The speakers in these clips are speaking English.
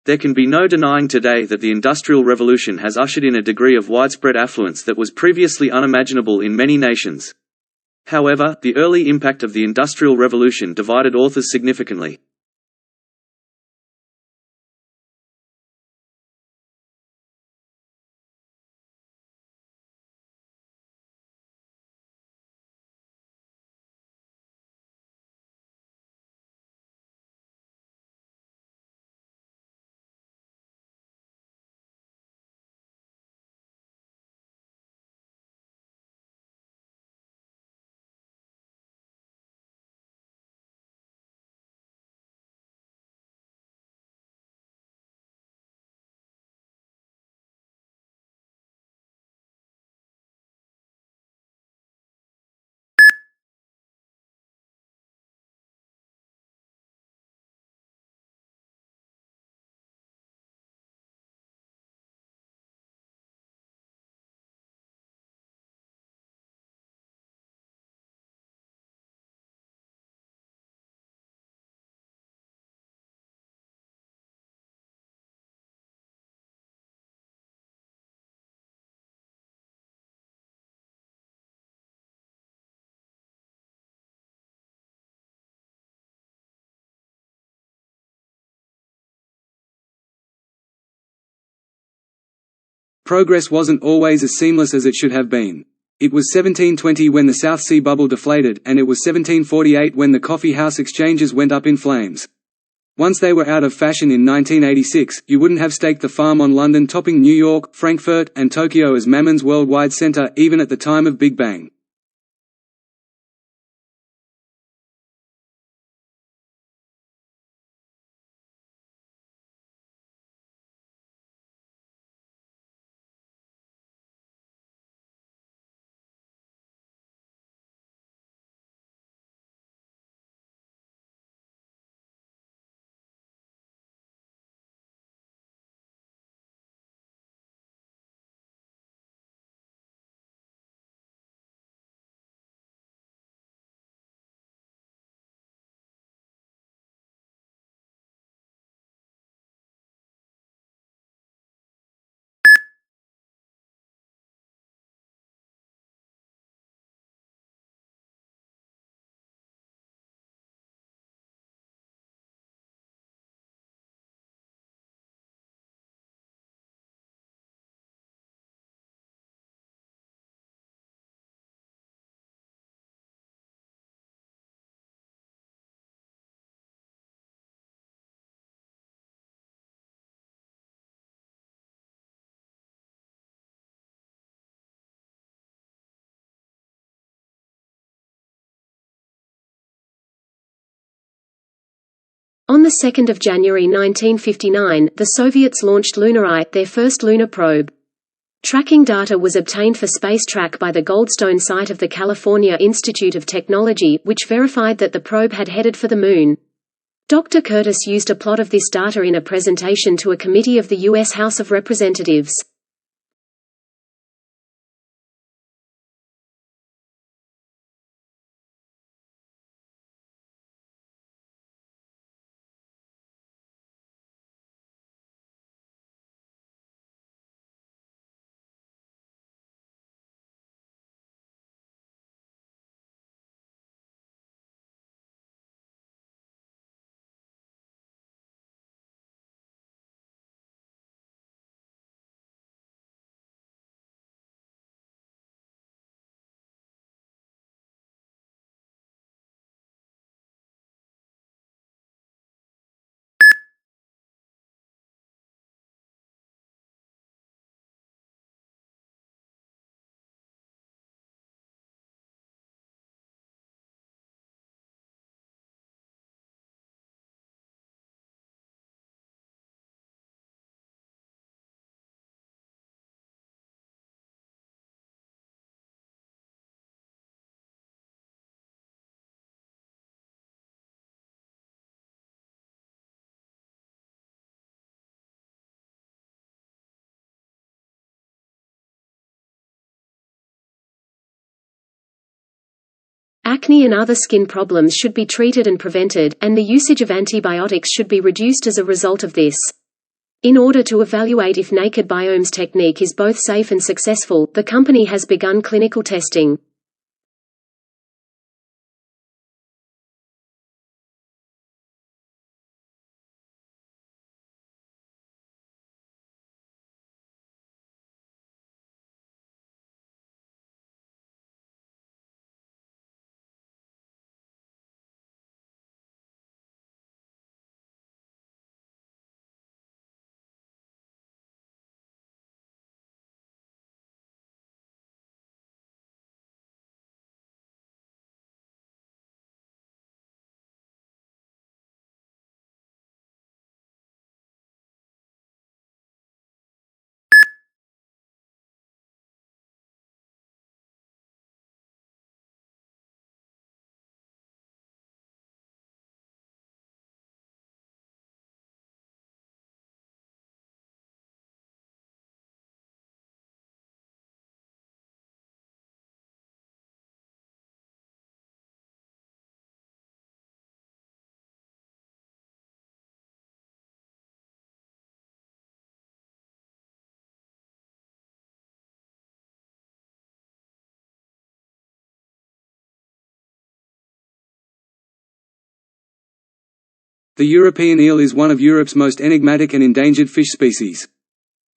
There can be no denying today that the Industrial Revolution has ushered in a degree of widespread affluence that was previously unimaginable in many nations. However, the early impact of the Industrial Revolution divided authors significantly. Progress wasn't always as seamless as it should have been. It was 1720 when the South Sea bubble deflated, and it was 1748 when the coffee house exchanges went up in flames. Once they were out of fashion in 1986, you wouldn't have staked the farm on London topping New York, Frankfurt, and Tokyo as Mammon's worldwide center, even at the time of Big Bang. On 2 January 1959, the Soviets launched Lunarite, their first lunar probe. Tracking data was obtained for SpaceTrack by the Goldstone site of the California Institute of Technology, which verified that the probe had headed for the Moon. Dr. Curtis used a plot of this data in a presentation to a committee of the U.S. House of Representatives. Acne and other skin problems should be treated and prevented, and the usage of antibiotics should be reduced as a result of this. In order to evaluate if naked biomes technique is both safe and successful, the company has begun clinical testing. The European eel is one of Europe's most enigmatic and endangered fish species.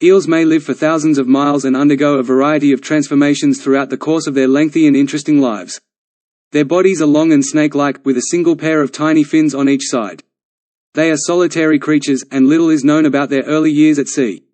Eels may live for thousands of miles and undergo a variety of transformations throughout the course of their lengthy and interesting lives. Their bodies are long and snake-like, with a single pair of tiny fins on each side. They are solitary creatures, and little is known about their early years at sea.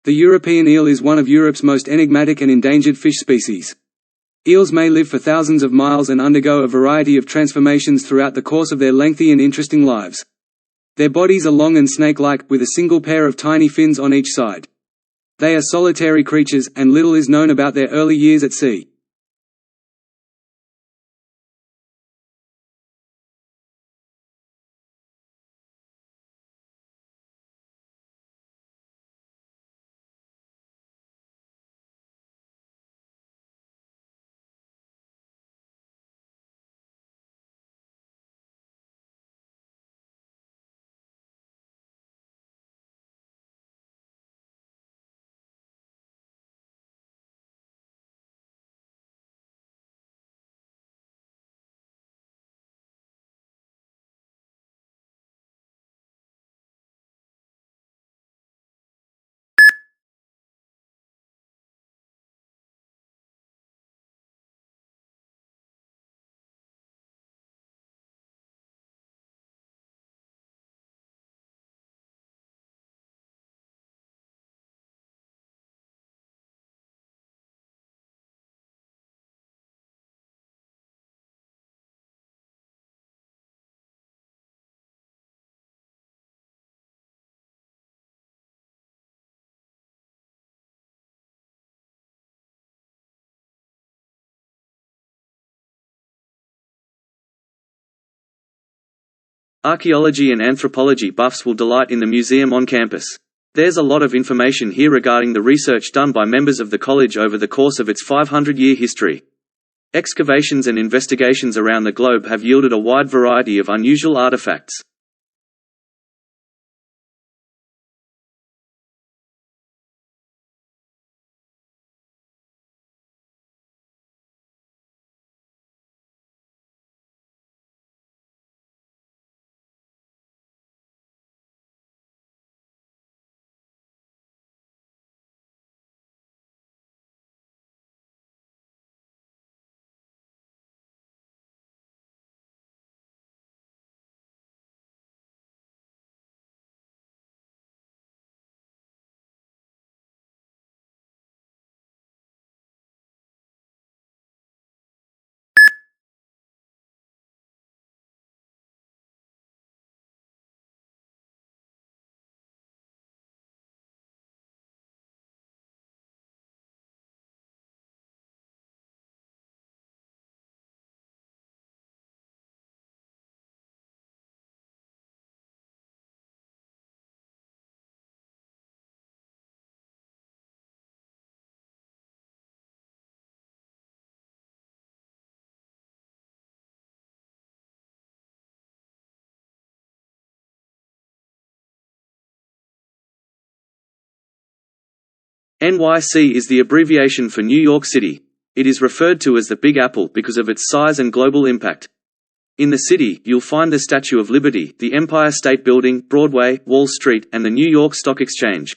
The European eel is one of Europe's most enigmatic and endangered fish species. Eels may live for thousands of miles and undergo a variety of transformations throughout the course of their lengthy and interesting lives. Their bodies are long and snake-like, with a single pair of tiny fins on each side. They are solitary creatures, and little is known about their early years at sea. Archaeology and anthropology buffs will delight in the museum on campus. There's a lot of information here regarding the research done by members of the college over the course of its 500-year history. Excavations and investigations around the globe have yielded a wide variety of unusual artifacts. NYC is the abbreviation for New York City. It is referred to as the Big Apple because of its size and global impact. In the city, you'll find the Statue of Liberty, the Empire State Building, Broadway, Wall Street, and the New York Stock Exchange.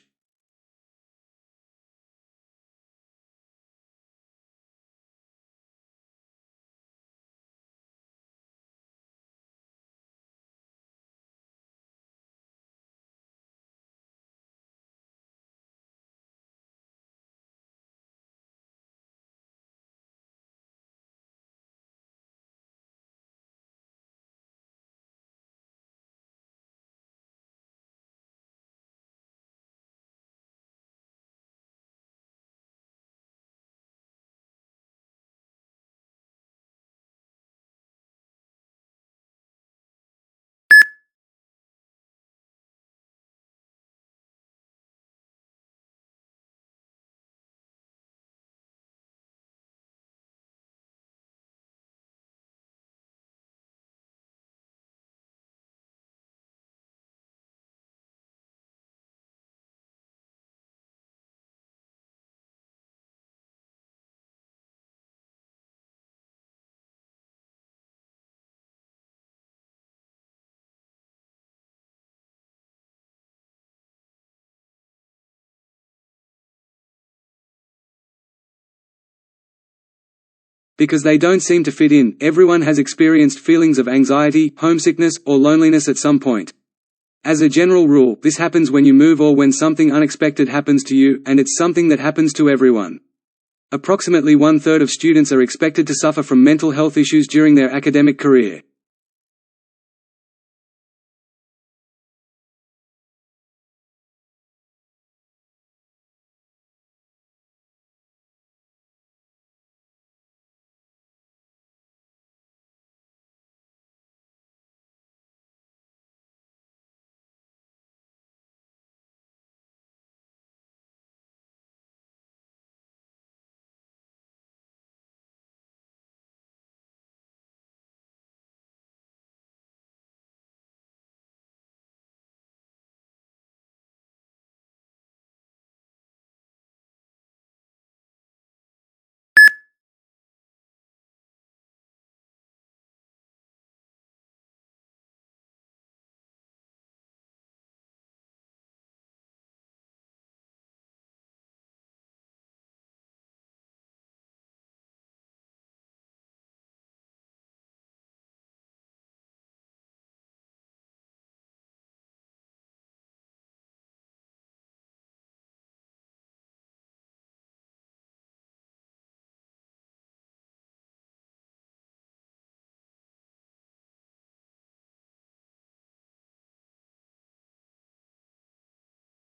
Because they don't seem to fit in, everyone has experienced feelings of anxiety, homesickness, or loneliness at some point. As a general rule, this happens when you move or when something unexpected happens to you, and it's something that happens to everyone. Approximately 1/3 of students are expected to suffer from mental health issues during their academic career.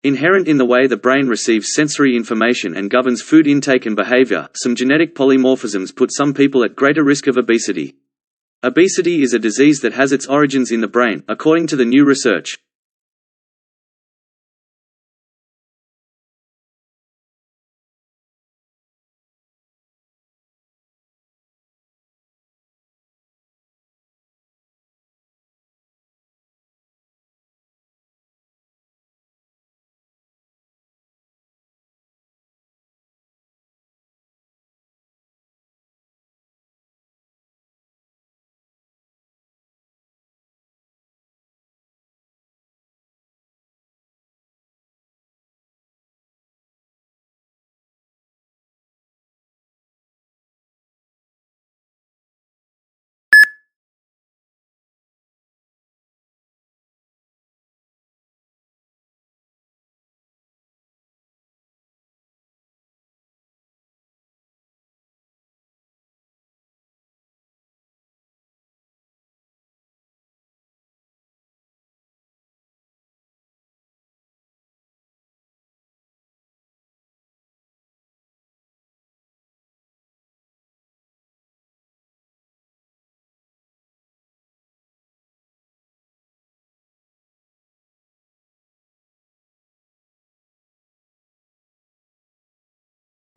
Inherent in the way the brain receives sensory information and governs food intake and behavior, some genetic polymorphisms put some people at greater risk of obesity. Obesity is a disease that has its origins in the brain, according to the new research.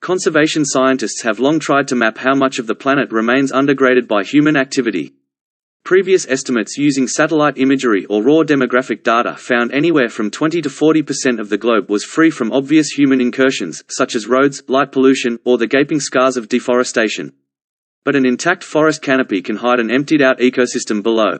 Conservation scientists have long tried to map how much of the planet remains undergraded by human activity. Previous estimates using satellite imagery or raw demographic data found anywhere from 20 to 40% of the globe was free from obvious human incursions, such as roads, light pollution, or the gaping scars of deforestation. But an intact forest canopy can hide an emptied-out ecosystem below.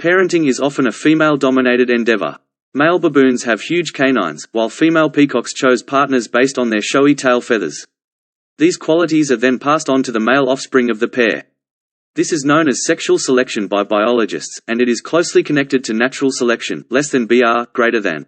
Parenting is often a female-dominated endeavor. Male baboons have huge canines, while female peacocks chose partners based on their showy tail feathers. These qualities are then passed on to the male offspring of the pair. This is known as sexual selection by biologists, and it is closely connected to natural selection, less than BR, greater than.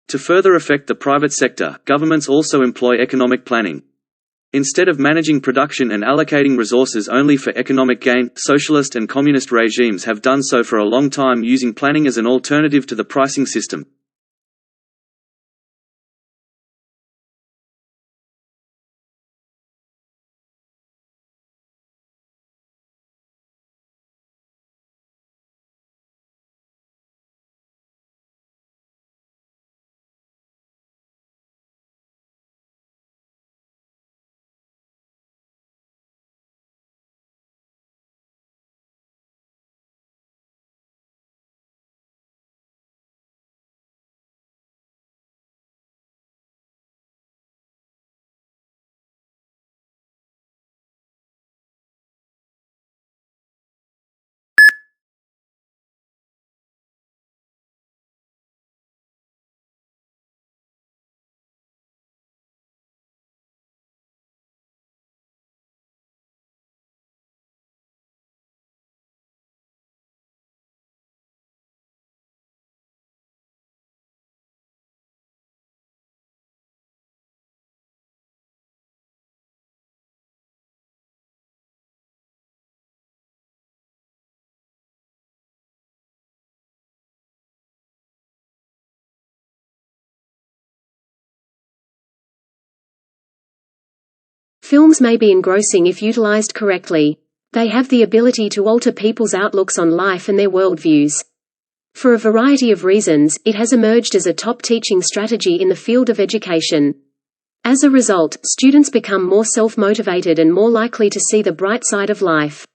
To further affect the private sector, governments also employ economic planning. Instead of managing production and allocating resources only for economic gain, socialist and communist regimes have done so for a long time using planning as an alternative to the pricing system. Films may be engrossing if utilized correctly. They have the ability to alter people's outlooks on life and their worldviews. For a variety of reasons, it has emerged as a top teaching strategy in the field of education. As a result, students become more self-motivated and more likely to see the bright side of life.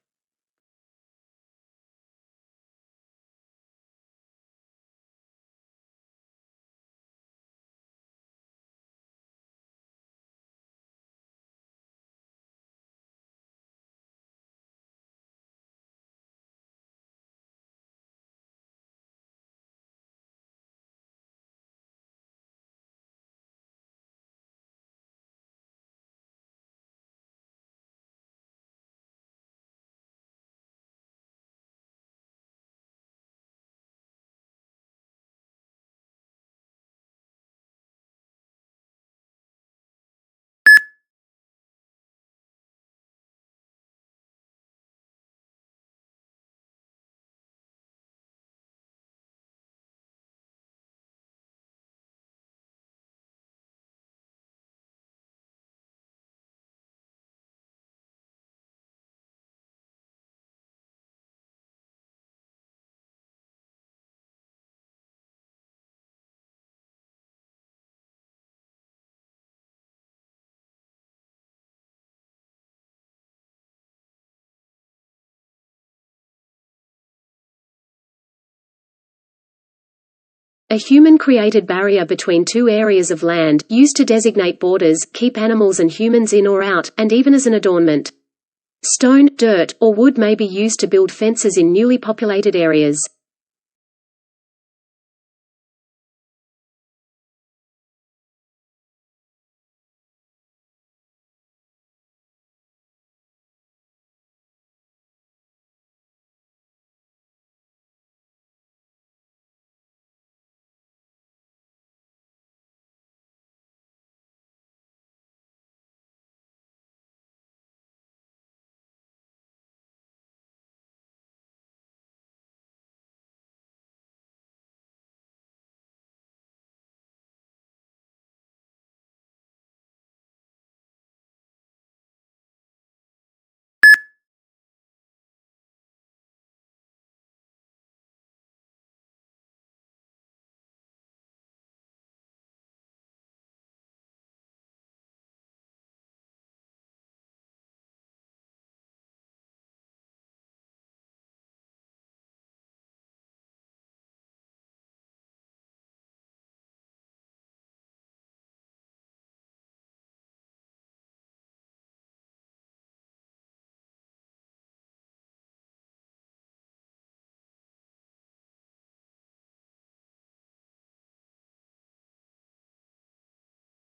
A human-created barrier between two areas of land, used to designate borders, keep animals and humans in or out, and even as an adornment. Stone, dirt, or wood may be used to build fences in newly populated areas.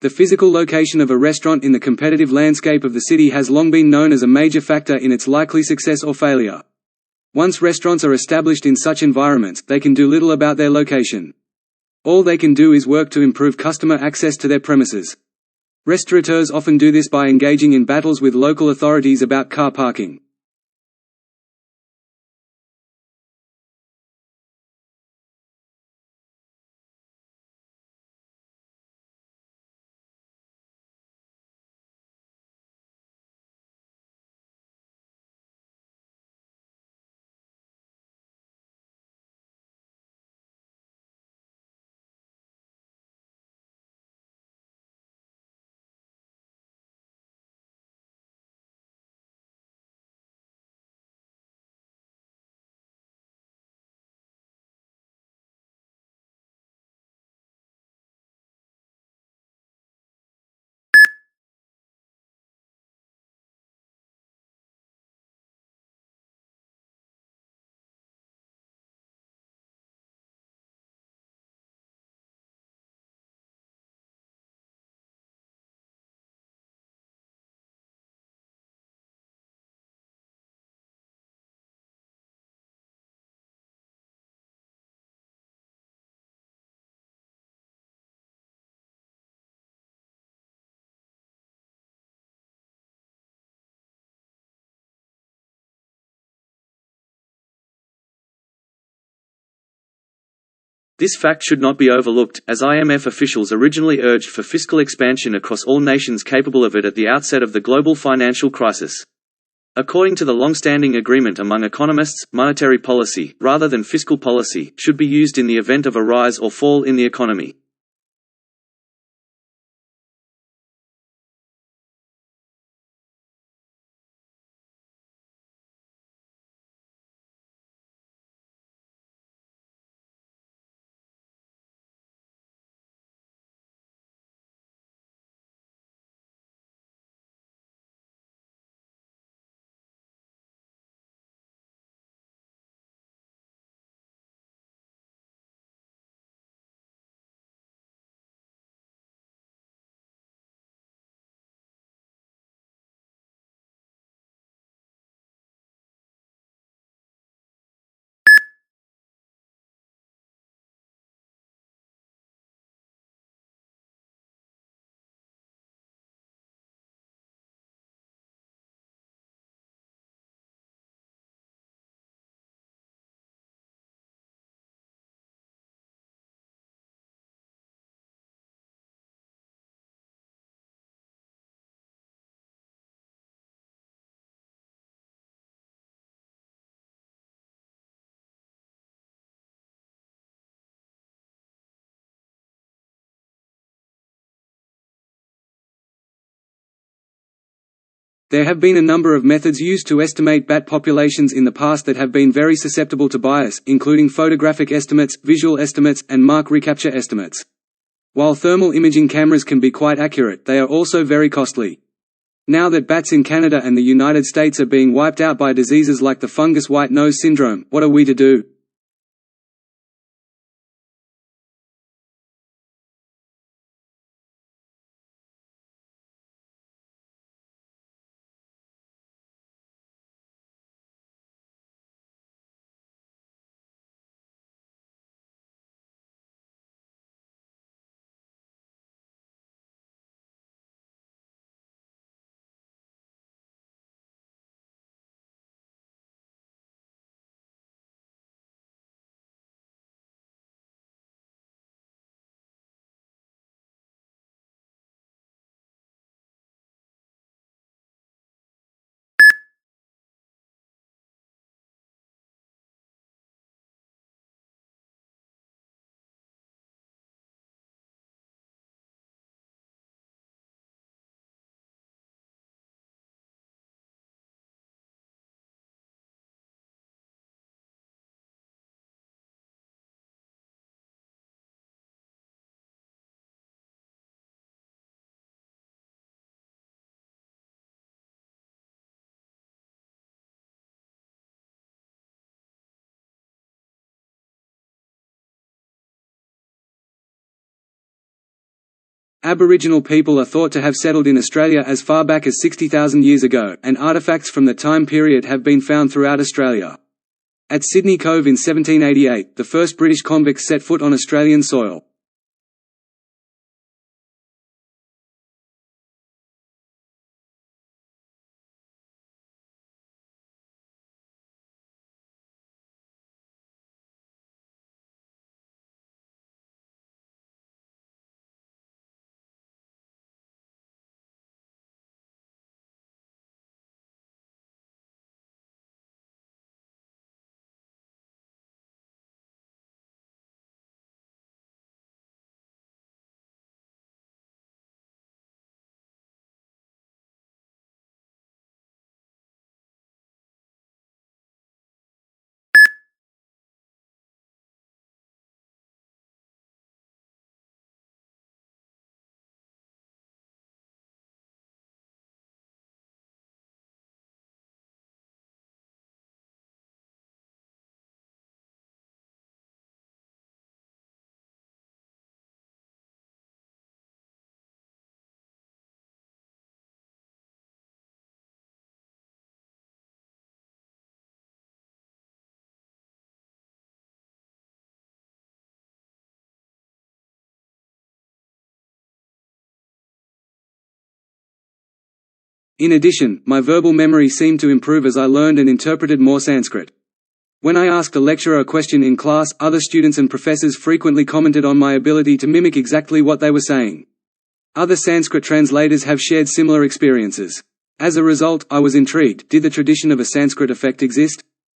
The physical location of a restaurant in the competitive landscape of the city has long been known as a major factor in its likely success or failure. Once restaurants are established in such environments, they can do little about their location. All they can do is work to improve customer access to their premises. Restaurateurs often do this by engaging in battles with local authorities about car parking. This fact should not be overlooked, as IMF officials originally urged for fiscal expansion across all nations capable of it at the outset of the global financial crisis. According to the long-standing agreement among economists, monetary policy, rather than fiscal policy, should be used in the event of a rise or fall in the economy. There have been a number of methods used to estimate bat populations in the past that have been very susceptible to bias, including photographic estimates, visual estimates, and mark recapture estimates. While thermal imaging cameras can be quite accurate, they are also very costly. Now that bats in Canada and the United States are being wiped out by diseases like the fungus white nose syndrome, what are we to do? Aboriginal people are thought to have settled in Australia as far back as 60,000 years ago, and artefacts from the time period have been found throughout Australia. At Sydney Cove in 1788, the first British convicts set foot on Australian soil. In addition, my verbal memory seemed to improve as I learned and interpreted more Sanskrit. When I asked a lecturer a question in class, other students and professors frequently commented on my ability to mimic exactly what they were saying. Other Sanskrit translators have shared similar experiences. As a result, I was intrigued. Did the tradition of a Sanskrit effect exist?